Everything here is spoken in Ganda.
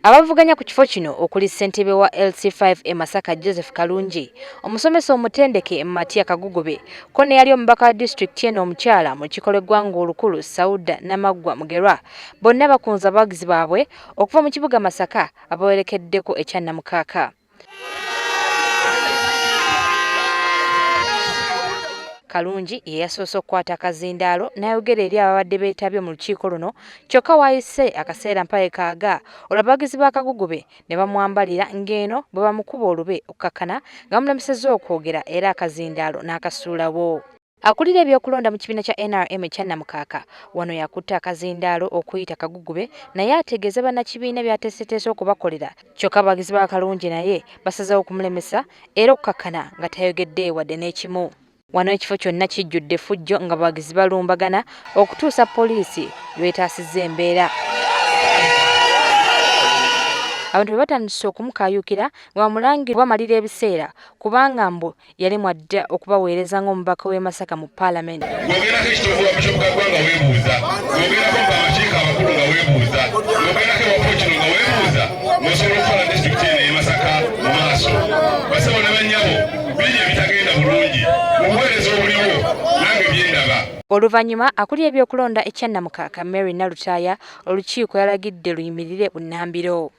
Abavuganya ku kifo kino okuli ssentebe wa LC5 e Masaka Joseph Kalungi, omusomesa omutendeke Matia Kagugobe, ko ne yali omubaka wa disitulikiti eno omukyala mu lukiiko lw'eggwanga olukulu Sauda Namaggwa Mugerwa, bonna bakunze abawagizi baabwe okuva mu kibuga Masaka abawerekeddeko ekya Namukaaka. Kalungi ye yasoose okukwata akazindaalo n'ayogera eri ababadde beetabye mu lukiiko luno, kyokka waayise akaseera mpaye kaaga olw'abawagizi ba Kagugobe ne bamwambalira ng'eno bwe bamukuba olube okukkakkana nga bamulemesezza okwogera era akazindaalo n'akasuulawo. Akulira ebyokulonda mu kibiina kya NRM ekya Namukaaka wano yakutte akazindaalo okuyita Kagugobe naye ategeeza bannakibiina by'ateeseteese okubakolera, kyokka abawagizi ba Kalungi naye basazeewo okumulemesa era okukkakkana nga tayogedde wadde n'ekimu. Wano ekifo kyonna kijjudde effujjo nga abawagizi balumbagana okutuusa poliisi lw'etaasizza embeera. Abantu bwe batandise okumukaayuukira nga bamulangira bamalira ebiseera kubanga mbu yali mwadda okubaweereza ng'omubaka w'e Masaka mu Paalamenti. Ng'ogerako ekitongole bishoboka nga weebuuza, ng'ogerako amakiiko amakulu nga weebuuza, ng'ogerako ewafo kino nga weebuuza, ng'osobola okutwala disitulikiti eno e Masaka mu maaso. Basebo ne bannyabo biri ebitagenda bulungi, mubuweereza obuliwo nange byendaba. Oluvannyuma akulira ebyokulonda ekya Namukaaka Mary Nalutaaya olukiiko yalagidde luyimirire bunnambiro.